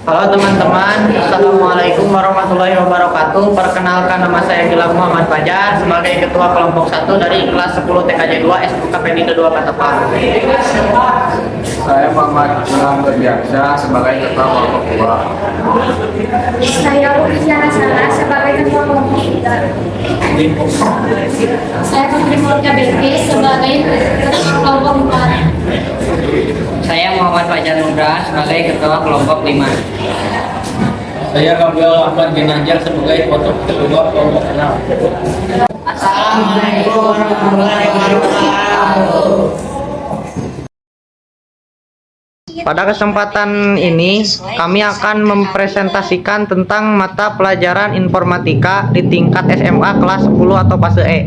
Halo teman-teman, Assalamualaikum warahmatullahi wabarakatuh. Perkenalkan, nama saya Gilang Muhammad Fajar sebagai Ketua Kelompok 1 dari kelas 10 TKJ 2 SMK Pendidikan 2 Patepang. Saya Muhammad Ilham Berdiansyah sebagai Ketua Kelompok 2. Saya Luciana Sara sebagai Ketua Kelompok 3. Saya Putri Mulka BP sebagai Ketua Kelompok 4. Saya Muhammad Fajar Nurdra sebagai Ketua Kelompok 5. Saya Gabriel Ahmad Ginanjar sebagai Ketua Kelompok 6. Assalamualaikum warahmatullahi wabarakatuh. Pada kesempatan ini, kami akan mempresentasikan tentang mata pelajaran informatika di tingkat SMA kelas 10 atau fase E.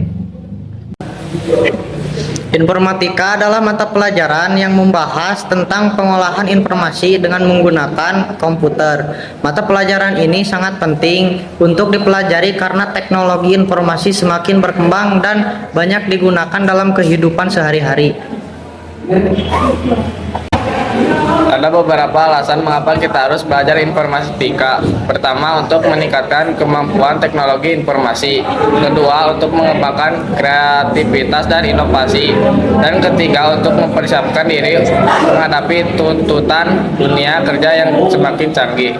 Informatika adalah mata pelajaran yang membahas tentang pengolahan informasi dengan menggunakan komputer. Mata pelajaran ini sangat penting untuk dipelajari karena teknologi informasi semakin berkembang dan banyak digunakan dalam kehidupan sehari-hari. Ada beberapa alasan mengapa kita harus belajar informatika. Pertama, untuk meningkatkan kemampuan teknologi informasi. Kedua, untuk mengembangkan kreativitas dan inovasi. Dan ketiga, untuk mempersiapkan diri menghadapi tuntutan dunia kerja yang semakin canggih.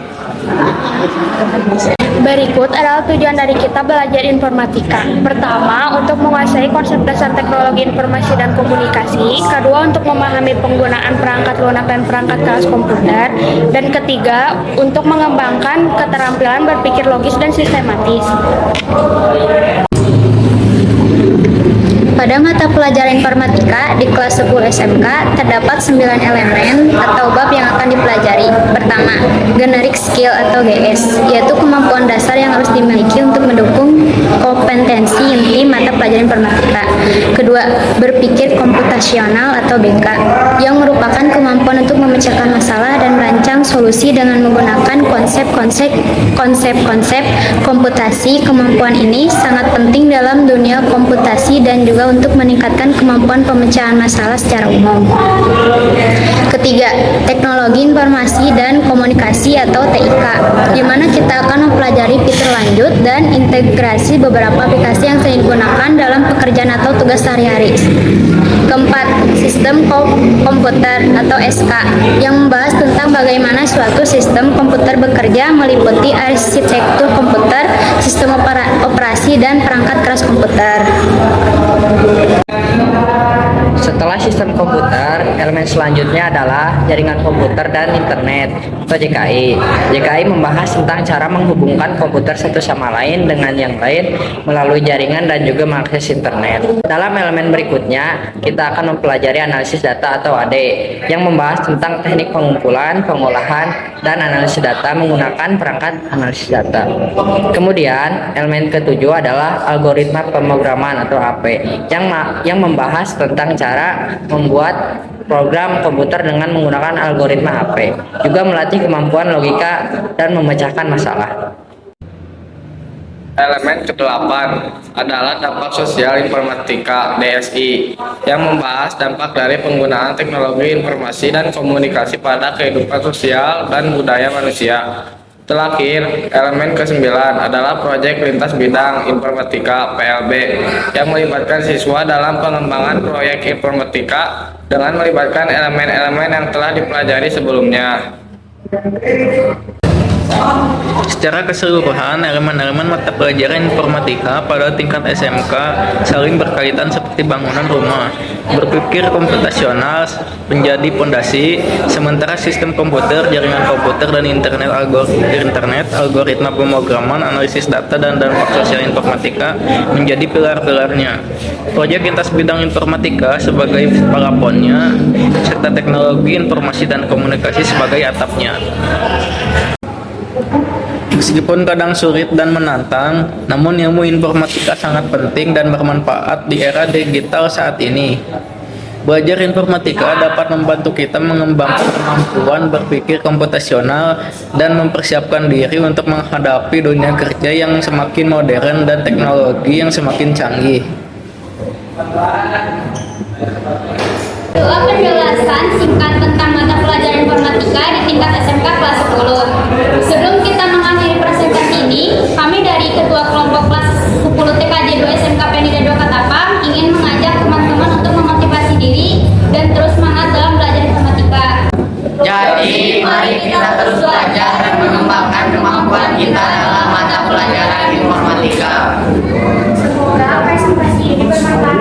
Berikut adalah tujuan dari kita belajar informatika. Pertama, untuk menguasai konsep dasar teknologi informasi dan komunikasi. Kedua, untuk memahami penggunaan perangkat lunak dan perangkat keras komputer. Dan ketiga, untuk mengembangkan keterampilan berpikir logis dan sistematis. Pada mata pelajaran informatika di kelas 10 SMK terdapat 9 elemen atau bab yang akan dipelajari. Pertama, generic skill atau GS, yaitu kemampuan dasar yang harus dimiliki untuk mendukung kompetensi inti mata pelajaran informatika. Kedua, berpikir komputasional atau BK, yang merupakan kemampuan untuk memecahkan masalah dan merancang solusi dengan menggunakan konsep-konsep komputasi. Kemampuan ini sangat penting dalam dunia komputasi dan juga untuk meningkatkan kemampuan pemecahan masalah secara umum. Ketiga, teknologi informasi dan komunikasi atau TIK, di mana kita akan mempelajari fitur lanjut dan integrasi beberapa aplikasi yang sering digunakan dalam pekerjaan atau tugas sehari-hari. Keempat, sistem komputer atau SK, yang membahas tentang bagaimana suatu sistem komputer bekerja, meliputi arsitektur komputer, sistem operasi, dan perangkat keras komputer. Setelah sistem komputer, elemen selanjutnya adalah jaringan komputer dan internet atau JKI. JKI membahas tentang cara menghubungkan komputer satu sama lain dengan yang lain melalui jaringan dan juga mengakses internet. Dalam elemen berikutnya, kita akan mempelajari analisis data atau AD yang membahas tentang teknik pengumpulan, pengolahan, dan analisis data menggunakan perangkat analisis data. Kemudian, elemen ketujuh adalah algoritma pemrograman atau AP yang membahas tentang cara membuat program komputer dengan menggunakan algoritma AP, juga melatih kemampuan logika dan memecahkan masalah. Elemen ke-8 adalah dampak sosial informatika DSI yang membahas dampak dari penggunaan teknologi informasi dan komunikasi pada kehidupan sosial dan budaya manusia. Terakhir, elemen ke-9 adalah proyek lintas bidang informatika PLB yang melibatkan siswa dalam pengembangan proyek informatika dengan melibatkan elemen-elemen yang telah dipelajari sebelumnya. Secara keseluruhan, elemen-elemen mata pelajaran informatika pada tingkat SMK saling berkaitan seperti bangunan rumah. Berpikir komputasional menjadi pondasi, sementara sistem komputer, jaringan komputer, dan internet, algoritma pemrograman, analisis data, dan dampak sosial informatika menjadi pilar-pilarnya. Proyek lintas bidang informatika sebagai palaponnya, serta teknologi informasi dan komunikasi sebagai atapnya. Meskipun kadang sulit dan menantang, namun ilmu informatika sangat penting dan bermanfaat di era digital saat ini. Belajar informatika dapat membantu kita mengembangkan kemampuan berpikir komputasional dan mempersiapkan diri untuk menghadapi dunia kerja yang semakin modern dan teknologi yang semakin canggih. Itulah penjelasan singkat tentang mata pelajaran informatika di tingkat SMK kelas 10. Jadi, mari kita terus belajar dan mengembangkan kemampuan kita dalam mata pelajaran informatika. Semoga presentasi ini bermanfaat